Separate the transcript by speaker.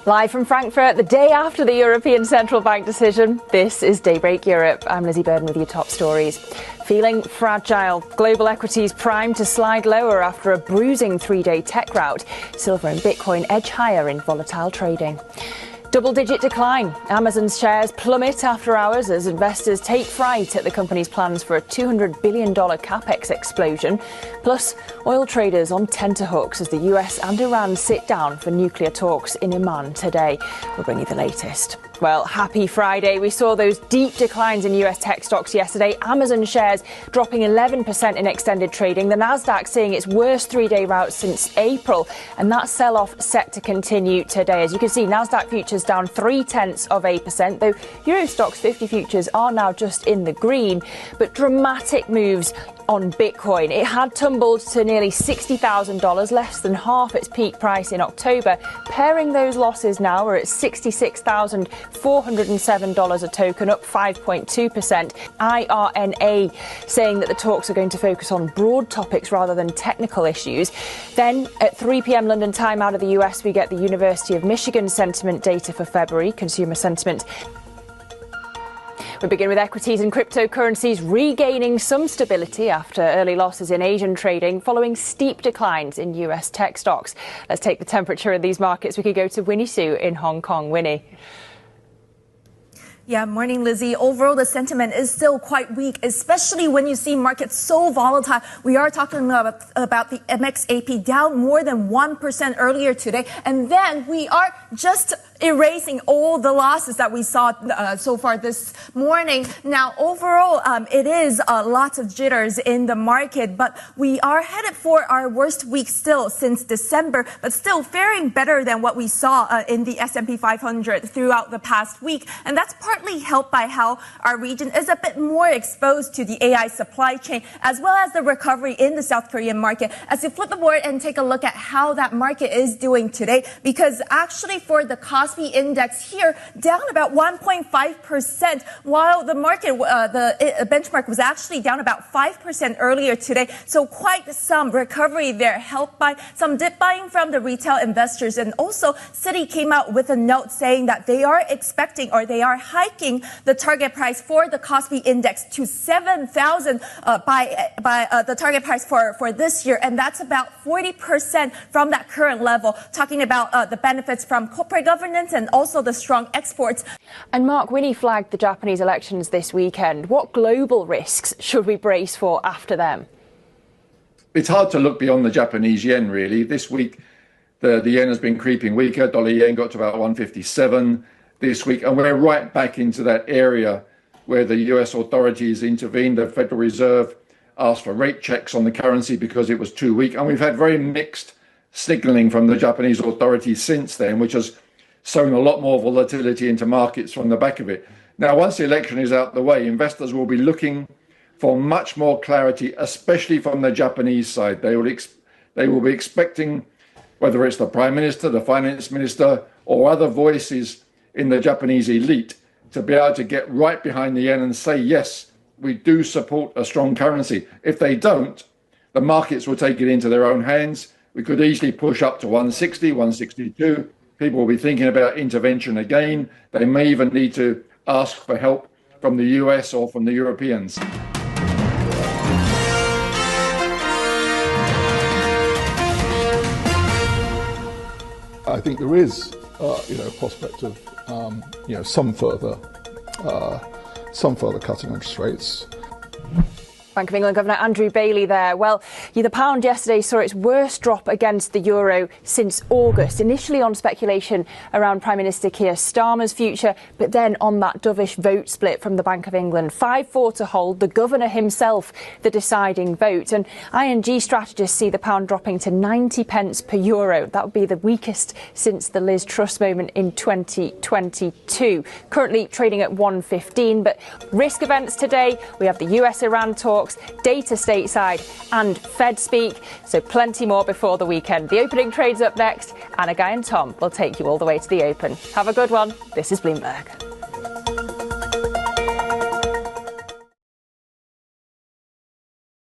Speaker 1: Live from Frankfurt, the day after the European Central Bank decision, this is Daybreak Europe. I'm Lizzie Burden with your top stories. Feeling fragile. Global equities primed to slide lower after a bruising three-day tech rout. Silver and Bitcoin edge higher in volatile trading. Double-digit decline. Amazon's shares plummet after hours as investors take fright at the company's plans for a $200 billion capex explosion. Plus, oil traders on tenterhooks as the US and Iran sit down for nuclear talks in Oman today. We'll bring you the latest. Well, happy Friday. We saw those deep declines in US tech stocks yesterday. Amazon shares dropping 11% in extended trading. The Nasdaq seeing its worst three-day rout since April. And that sell-off set to continue today. As you can see, Nasdaq futures down 0.3%, though Euro Stoxx 50 futures are now just in the green. But dramatic moves on Bitcoin. It had tumbled to nearly $60,000, less than half its peak price in October. Pairing those losses now are at $66,407 a token, up 5.2%. IRNA saying that the talks are going to focus on broad topics rather than technical issues. Then at 3 p.m. London time out of the US, we get the University of Michigan sentiment data for February, consumer sentiment. We begin with equities and cryptocurrencies regaining some stability after early losses in Asian trading following steep declines in US tech stocks. Let's take the temperature in these markets. We could go to Winnie Su in Hong Kong. Winnie.
Speaker 2: Yeah, morning, Lizzie. Overall, the sentiment is still quite weak, especially when you see markets so volatile. We are talking about the MXAP down more than 1% earlier today. And then we are just erasing all the losses that we saw so far this morning. Now, overall, it is lots of jitters in the market, but we are headed for our worst week still since December, but still faring better than what we saw in the S&P 500 throughout the past week. And that's partly helped by how our region is a bit more exposed to the AI supply chain, as well as the recovery in the South Korean market. As you flip the board and take a look at how that market is doing today, because actually for the Kospi index here, down about 1.5%, while the market, the benchmark was actually down about 5% earlier today. So quite some recovery there, helped by some dip buying from the retail investors. And also, Citi came out with a note saying that they are expecting, or they are hiking the target price for the Kospi index to 7,000 by the target price for this year. And that's about 40% from that current level, talking about the benefits from corporate governance and also the strong exports.
Speaker 1: And Mark, Winnie flagged the Japanese elections this weekend. What global risks should we brace for after them?
Speaker 3: It's hard to look beyond the Japanese yen, really. This week, the yen has been creeping weaker. Dollar yen got to about 157 this week. And we're right back into that area where the US authorities intervened. The Federal Reserve asked for rate checks on the currency because it was too weak. And we've had very mixed signaling from the Japanese authorities since then, which has sown a lot more volatility into markets from the back of it. Now, once the election is out the way, investors will be looking for much more clarity, especially from the Japanese side. They will be expecting, whether it's the Prime Minister, the Finance Minister, or other voices in the Japanese elite, to be able to get right behind the yen and say, yes, we do support a strong currency. If they don't, the markets will take it into their own hands. We could easily push up to 160, 162. People will be thinking about intervention again. They may even need to ask for help from the US or from the Europeans.
Speaker 4: I think there is, a prospect of, some further cutting interest rates.
Speaker 1: Bank of England Governor Andrew Bailey there. Well, the pound yesterday saw its worst drop against the euro since August, initially on speculation around Prime Minister Keir Starmer's future, but then on that dovish vote split from the Bank of England. 5-4 to hold, the governor himself the deciding vote. And ING strategists see the pound dropping to 90 pence per euro. That would be the weakest since the Liz Truss moment in 2022. Currently trading at 115, but risk events today. We have the US-Iran talk, data stateside and Fed speak, so plenty more before the weekend. The opening trade's up next. Anna Guy and Tom will take you all the way to the open. Have a good one. This is Bloomberg.